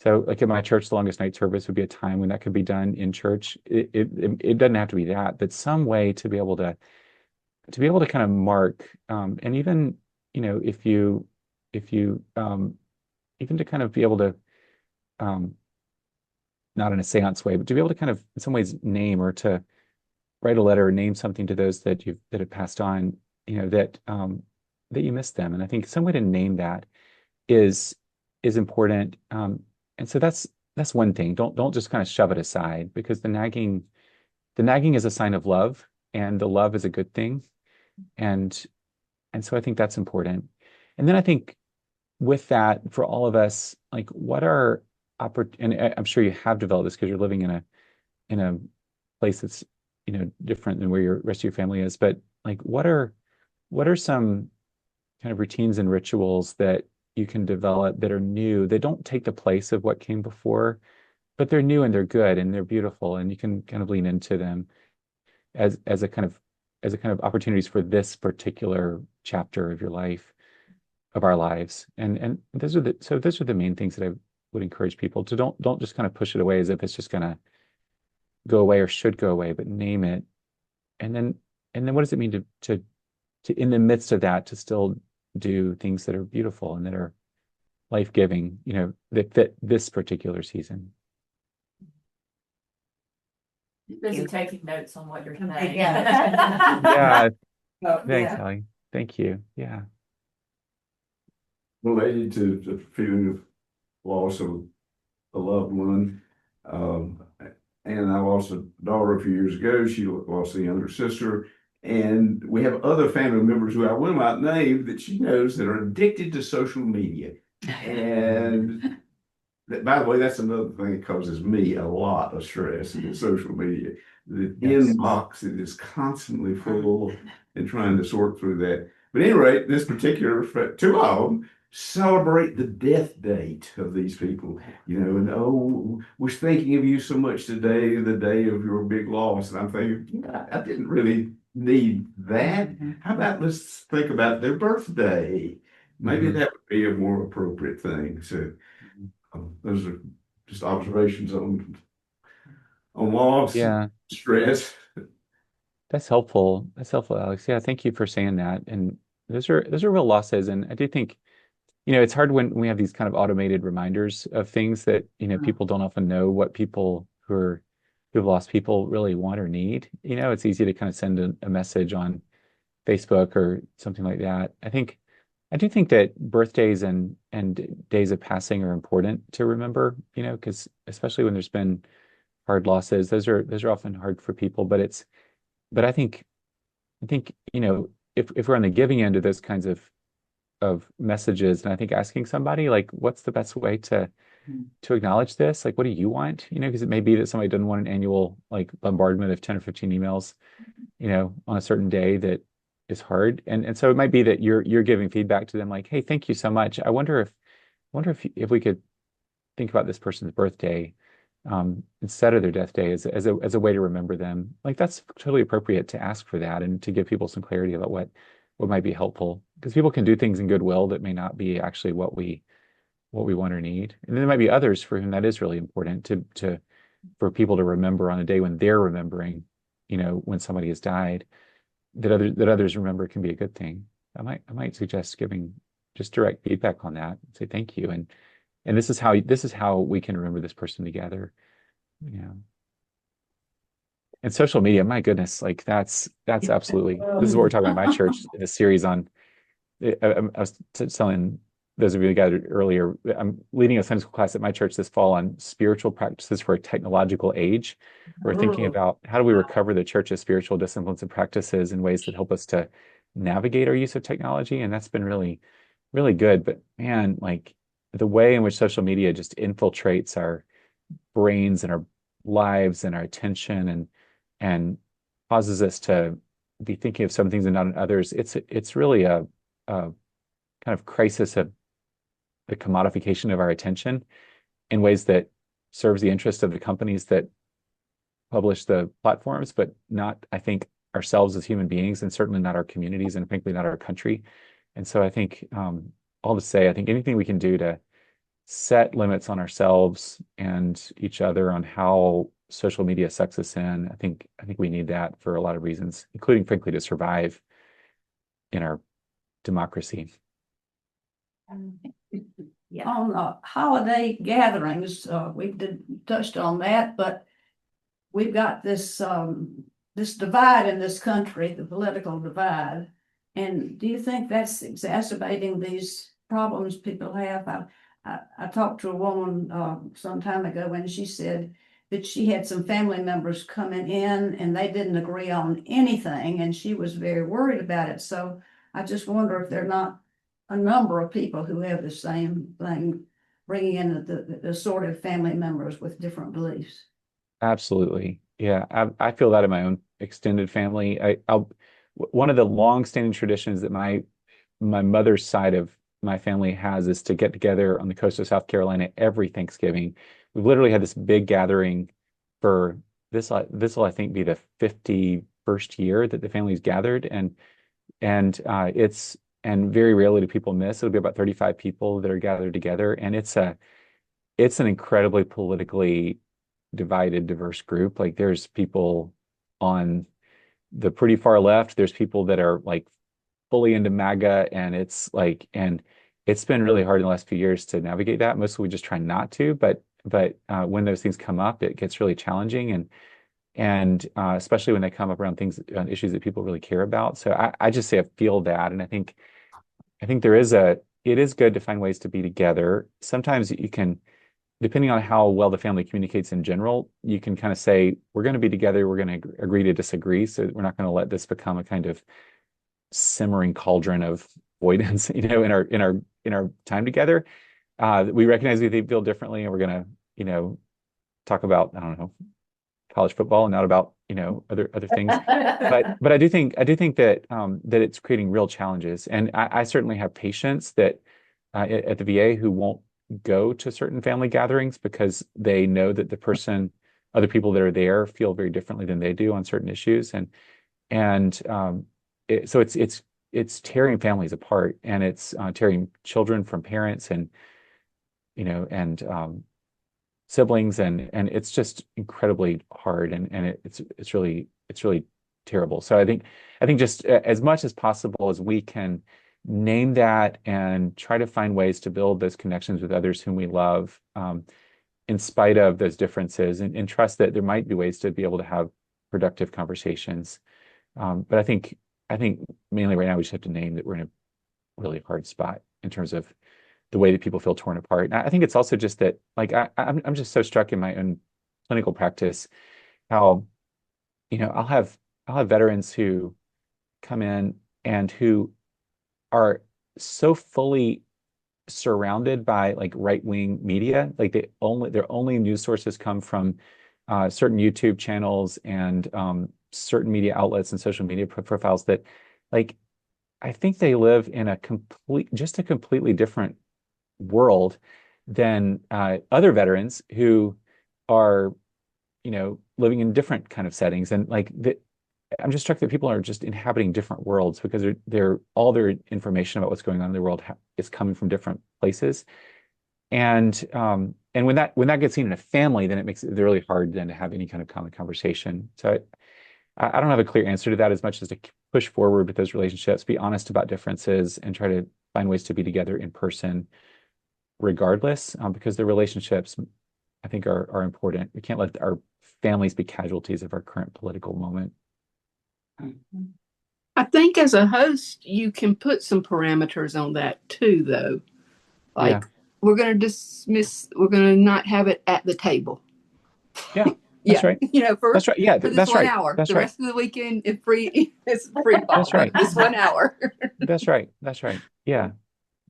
Speaker 1: So like in my church, the longest night service would be a time when that could be done in church. It doesn't have to be that, but some way to be able to kind of mark, and even, if you even to kind of be able to, not in a seance way, but to be able to kind of in some ways name, or to write a letter or name something to those that have passed on, that you miss them. And I think some way to name that is important. And so that's one thing. Don't just kind of shove it aside, because the nagging is a sign of love, and the love is a good thing. And so I think that's important. And then I think with that, for all of us, like what are and I'm sure you have developed this because you're living in a place that's, different than where your rest of your family is, but like what are some kind of routines and rituals that you can develop that are new, that don't take the place of what came before, but they're new and they're good and they're beautiful, and you can kind of lean into them as a kind of opportunities for this particular chapter of your life, of our lives. And those are the main things that I would encourage people to don't just kind of push it away as if it's just gonna go away or should go away, but name it. And then what does it mean to in the midst of that to still do things that are beautiful and that are life-giving, that fit this particular season.
Speaker 4: Busy taking notes on what you're saying.
Speaker 1: Yeah. Thanks,
Speaker 6: Yeah.
Speaker 1: Hallie. Thank you. Yeah.
Speaker 7: Related to the feeling of loss of a loved one. And I lost a daughter a few years ago. She lost a younger sister. And we have other family members who I will not name that she knows that are addicted to social media. And by the way, that's another thing that causes me a lot of stress in social media. The inbox that is constantly full, and trying to sort through that. But anyway, this particular, two of them celebrate the death date of these people, and oh, was thinking of you so much today, the day of your big loss. And I'm thinking, I didn't really need that. How about let's think about their birthday? Maybe that would be a more appropriate thing. So those are just observations on loss,
Speaker 1: Yeah,
Speaker 7: stress.
Speaker 1: that's helpful. That's helpful, Alex. Yeah, thank you for saying that. And those are real losses. And I do think, it's hard when we have these kind of automated reminders of things that, people don't often know what people who've lost people really want or need. It's easy to kind of send a message on Facebook or something like that. I do think that birthdays and days of passing are important to remember, because especially when there's been hard losses, those are often hard for people. But I think, if we're on the giving end of those kinds of messages, and I think asking somebody like, what's the best way to acknowledge this? Like, what do you want? Because it may be that somebody doesn't want an annual like bombardment of 10 or 15 emails, on a certain day that is hard. And so it might be that you're giving feedback to them like, hey, thank you so much. I wonder if we could think about this person's birthday instead of their death day as a way to remember them. Like that's totally appropriate to ask for that and to give people some clarity about what might be helpful. Because people can do things in goodwill that may not be actually what we want or need. And then there might be others for whom that is really important for people to remember on a day when they're remembering, when somebody has died, that others remember can be a good thing. I might suggest giving just direct feedback on that. Say thank you, and this is how we can remember this person together. And social media, my goodness, like that's absolutely, this is what we're talking about in my church in a series on. I was telling those of you who gathered earlier, I'm leading a Sunday school class at my church this fall on spiritual practices for a technological age. We're thinking about how do we recover the church's spiritual disciplines and practices in ways that help us to navigate our use of technology. And that's been really, really good. But man, like the way in which social media just infiltrates our brains and our lives and our attention and causes us to be thinking of some things and not on others. It's really a kind of crisis of the commodification of our attention in ways that serves the interest of the companies that publish the platforms, but not, I think, ourselves as human beings, and certainly not our communities, and frankly, not our country. And so I think, all to say, I think anything we can do to set limits on ourselves and each other on how social media sucks us in, I think we need that for a lot of reasons, including, frankly, to survive in our democracy.
Speaker 2: Yeah.
Speaker 3: On holiday gatherings, touched on that, but we've got this divide in this country, the political divide. And do you think that's exacerbating these problems people have? I talked to a woman some time ago, and she said that she had some family members coming in and they didn't agree on anything, and she was very worried about it. So I just wonder if there are not a number of people who have the same thing, bringing in the assorted family members with different beliefs.
Speaker 1: Absolutely. Yeah, I feel that in my own extended family. One of the long-standing traditions that my mother's side of my family has is to get together on the coast of South Carolina every Thanksgiving. We've literally had this big gathering for this. This will, I think, be the 51st year that the family's gathered, and very rarely do people miss. It'll be about 35 people that are gathered together, and it's an incredibly politically divided, diverse group. Like there's people on the pretty far left. There's people that are like fully into MAGA, and it's been really hard in the last few years to navigate that. Mostly we just try not to, but when those things come up, it gets really challenging, and especially when they come up around things on issues that people really care about. So I just say I feel that, and I think it is good to find ways to be together. Sometimes you can, depending on how well the family communicates in general, you can kind of say, we're going to be together, we're going to agree to disagree. So we're not going to let this become a kind of simmering cauldron of avoidance, in our time together. We recognize we feel differently, and we're going to, talk about, I don't know, college football and not about, other things. But I do think that it's creating real challenges. And I certainly have patience that at the VA who won't go to certain family gatherings because they know that other people that are there feel very differently than they do on certain issues, and so it's tearing families apart, and it's tearing children from parents, and and siblings, and it's just incredibly hard, and it's really terrible. So I think just as much as possible as we can name that and try to find ways to build those connections with others whom we love, in spite of those differences, and trust that there might be ways to be able to have productive conversations. But I think mainly right now we just have to name that we're in a really hard spot in terms of the way that people feel torn apart. And I think it's also just that, like, I'm just so struck in my own clinical practice how, I'll have veterans who come in and who are so fully surrounded by like right-wing media, like their only news sources come from certain YouTube channels and certain media outlets and social media profiles, that, like, I think they live in a completely different world than other veterans who are, living in different kind of settings. And like I'm just struck that people are just inhabiting different worlds because they're all their information about what's going on in the world is coming from different places. And when that gets seen in a family, then it makes it really hard then to have any kind of common conversation. So I don't have a clear answer to that, as much as to push forward with those relationships, be honest about differences, and try to find ways to be together in person regardless, because the relationships, I think, are important. We can't let our families be casualties of our current political moment.
Speaker 5: I think as a host, you can put some parameters on that too, though. Like,
Speaker 1: Yeah.
Speaker 5: we're going to not have it at the table.
Speaker 1: Yeah, that's right. That's right. Yeah,
Speaker 5: for this
Speaker 1: that's
Speaker 5: 1
Speaker 1: right.
Speaker 5: hour.
Speaker 1: That's
Speaker 5: the
Speaker 1: right.
Speaker 5: rest of the weekend is free. It's free fall.
Speaker 1: That's right.
Speaker 5: This 1 hour.
Speaker 1: That's right. That's right. Yeah.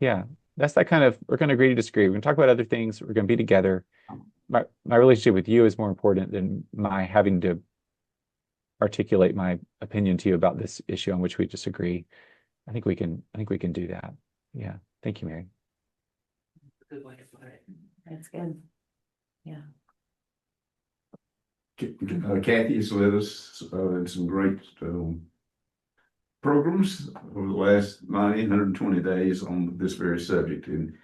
Speaker 1: Yeah. That's that kind of, we're going to agree to disagree. We're going to talk about other things. We're going to be together. My relationship with you is more important than my having to articulate my opinion to you about this issue on which we disagree. I think we can do that. Yeah. Thank you, Mary.
Speaker 3: Good way to put it. That's good. Yeah.
Speaker 7: Kathy has led us in some great programs over the last 120 days on this very subject, and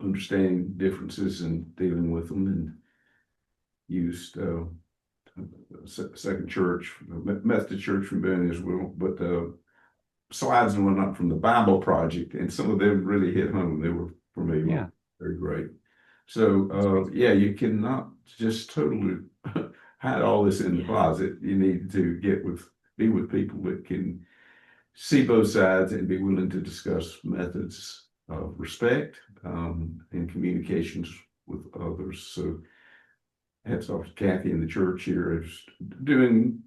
Speaker 7: understanding differences and dealing with them, and used Second Church, Methodist Church from Boone as well, but slides and whatnot from the Bible Project, and some of them really hit home. They were, for me,
Speaker 1: Yeah.
Speaker 7: very great. So yeah, you cannot just totally hide all this in the closet. You need to be with people that can see both sides and be willing to discuss methods of respect and communications with others. So hats off to Kathy and the church here, is doing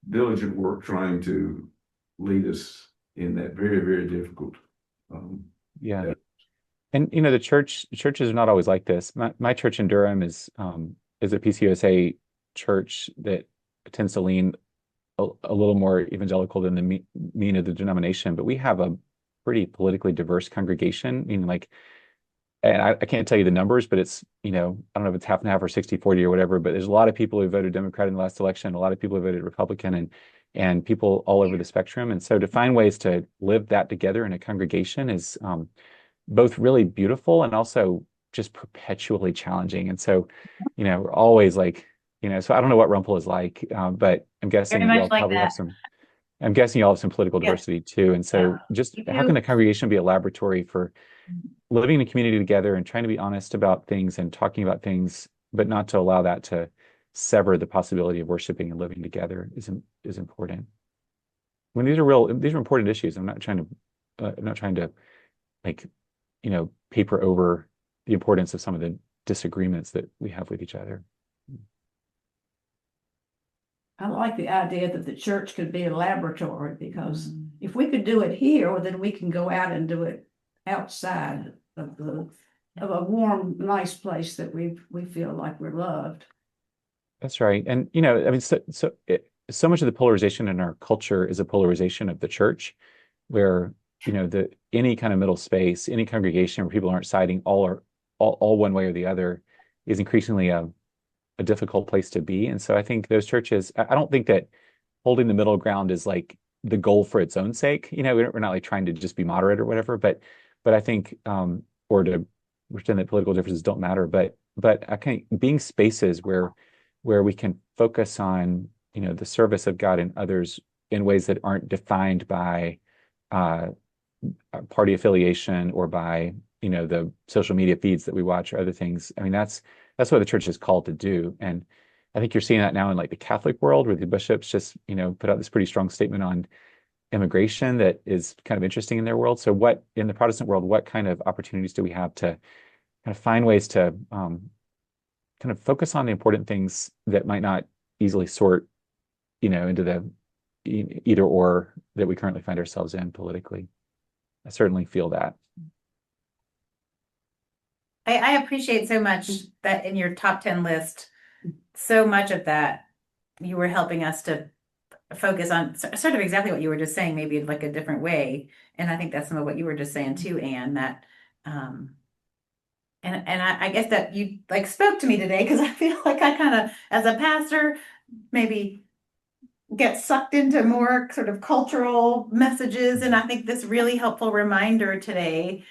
Speaker 7: diligent work trying to lead us in that very, very difficult.
Speaker 1: Yeah. And the churches are not always like this. My church in Durham is a PCUSA church that tends to lean a little more evangelical than the mean of the denomination, but we have a pretty politically diverse congregation. I mean, like, and I can't tell you the numbers, but it's, I don't know if it's half and half or 60-40 or whatever, but there's a lot of people who voted Democrat in the last election, a lot of people who voted Republican, and people all over the spectrum. And so to find ways to live that together in a congregation is both really beautiful and also just perpetually challenging. And so, we're always like, so I don't know what Rumpel is like, but I'm guessing
Speaker 2: Very much
Speaker 1: y'all
Speaker 2: like
Speaker 1: probably have
Speaker 2: that.
Speaker 1: I'm guessing y'all have some political
Speaker 2: Yes.
Speaker 1: diversity too. And so just
Speaker 2: We
Speaker 1: how
Speaker 2: do.
Speaker 1: can the congregation be a laboratory for living in a community together and trying to be honest about things and talking about things, but not to allow that to sever the possibility of worshiping and living together is important. When these are important issues. I'm not trying to like, paper over the importance of some of the disagreements that we have with each other.
Speaker 3: I like the idea that the church could be a laboratory, because if we could do it here, well, then we can go out and do it outside of a warm, nice place that we feel like we're loved.
Speaker 1: That's right. And, I mean, so much of the polarization in our culture is a polarization of the church, where any kind of middle space, any congregation where people aren't siding all one way or the other is increasingly a difficult place to be. And so I think those churches, I don't think that holding the middle ground is like the goal for its own sake. We're not like trying to just be moderate or whatever, but I think or to pretend that political differences don't matter, but I think being spaces where we can focus on the service of God and others in ways that aren't defined by party affiliation or by the social media feeds that we watch or other things. I mean, that's what the church is called to do. And I think you're seeing that now in like the Catholic world, where the bishops just put out this pretty strong statement on immigration that is kind of interesting in their world. So what in the Protestant world, what kind of opportunities do we have to kind of find ways to kind of focus on the important things that might not easily sort into the either or that we currently find ourselves in politically? I certainly feel that.
Speaker 2: I appreciate so much that in your top 10 list, so much of that you were helping us to focus on sort of exactly what you were just saying, maybe like a different way. And I think that's some of what you were just saying too, Anne, that and I guess that you like spoke to me today, because I feel like I kind of, as a pastor, maybe get sucked into more sort of cultural messages. And I think this really helpful reminder today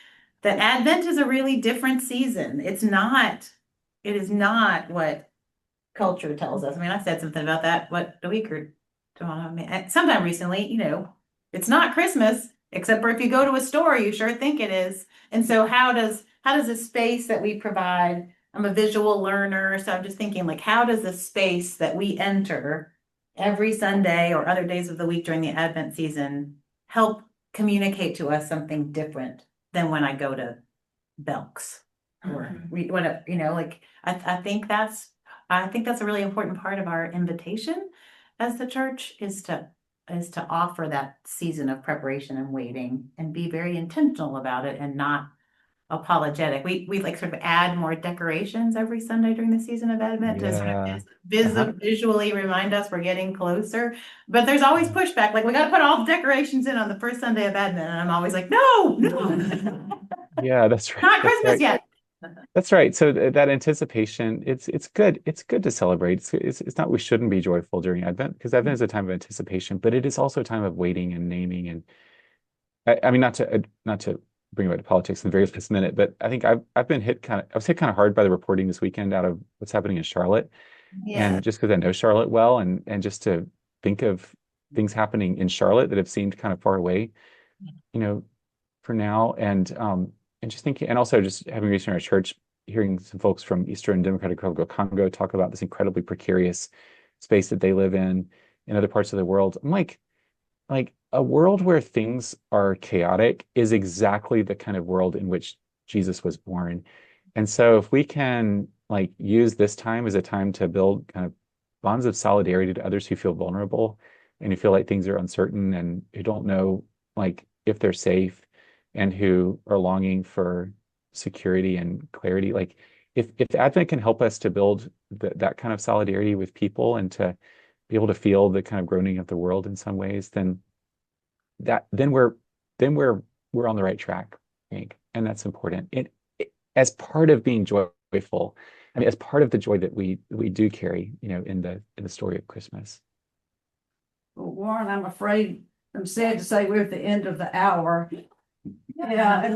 Speaker 2: that Advent is a really different season. It is not what culture tells us. I mean, I said something about that, a week or sometime recently, it's not Christmas, except for if you go to a store, you sure think it is. And so how does the space that we provide, I'm a visual learner, so I'm just thinking like, how does the space that we enter every Sunday or other days of the week during the Advent season help communicate to us something different than when I go to Belk's or I think that's a really important part of our invitation as the church is to offer that season of preparation and waiting and be very intentional about it and not apologetic. We like sort of add more decorations every Sunday during the season of Advent to sort of visually remind us we're getting closer. But there's always pushback. Like, we got to put all the decorations in on the first Sunday of Advent. And I'm always like, no.
Speaker 1: Yeah, that's right.
Speaker 2: Not Christmas yet.
Speaker 1: That's right. So that anticipation, it's good. It's good to celebrate. It's not we shouldn't be joyful during Advent, because Advent is a time of anticipation, but it is also a time of waiting and naming. And I mean, not to bring it back to politics in the very last minute, but I think I was hit kind of hard by the reporting this weekend out of what's happening in Charlotte.
Speaker 2: Yeah.
Speaker 1: And just because I know Charlotte well, and just to think of things happening in Charlotte that have seemed kind of far away, for now. And just thinking, and also just having reached in our church, hearing some folks from Eastern Democratic Republic of Congo talk about this incredibly precarious space that they live in other parts of the world. I'm like a world where things are chaotic is exactly the kind of world in which Jesus was born. And so if we can like use this time as a time to build kind of bonds of solidarity to others who feel vulnerable and who feel like things are uncertain and who don't know like if they're safe, and who are longing for security and clarity. Like if Advent can help us to build that kind of solidarity with people and to be able to feel the kind of groaning of the world in some ways, then we're on the right track, I think. And that's important. As part of being joyful, I mean, as part of the joy that we do carry, in the story of Christmas.
Speaker 3: Well, Warren, I'm sad to say we're at the end of the hour. Yeah,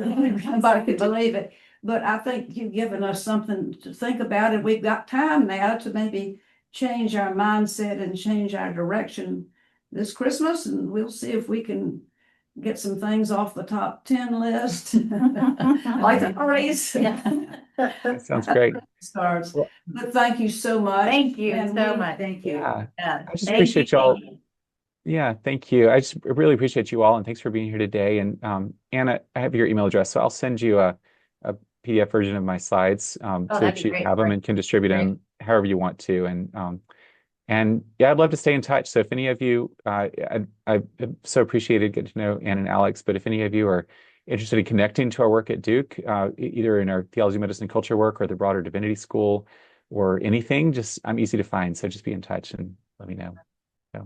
Speaker 3: nobody could believe it, but I think you've given us something to think about, and we've got time now to maybe change our mindset and change our direction this Christmas, and we'll see if we can get some things off the top 10 list, like the parties.
Speaker 1: That sounds great.
Speaker 3: Stars. But thank you so much.
Speaker 2: Thank you so much.
Speaker 6: Thank you.
Speaker 1: Yeah, I just appreciate y'all. Yeah, thank you. I just really appreciate you all, and thanks for being here today. And Anna, I have your email address, so I'll send you a PDF version of my slides so that you have them and can distribute them however you want to. And yeah, I'd love to stay in touch. So if any of you, I've so appreciated getting to know Ann and Alex, but if any of you are interested in connecting to our work at Duke, either in our theology, medicine, and culture work or the broader divinity school or anything, I'm easy to find. So just be in touch and let me know.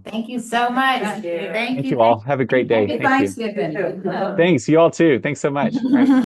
Speaker 2: Thank you so much.
Speaker 3: Thank you.
Speaker 2: Thank
Speaker 1: Thank
Speaker 2: you.
Speaker 1: you all. Have a great day.
Speaker 3: Happy
Speaker 1: Thank you.
Speaker 3: Thanksgiving.
Speaker 1: Thanks. You all too. Thanks so much. All right.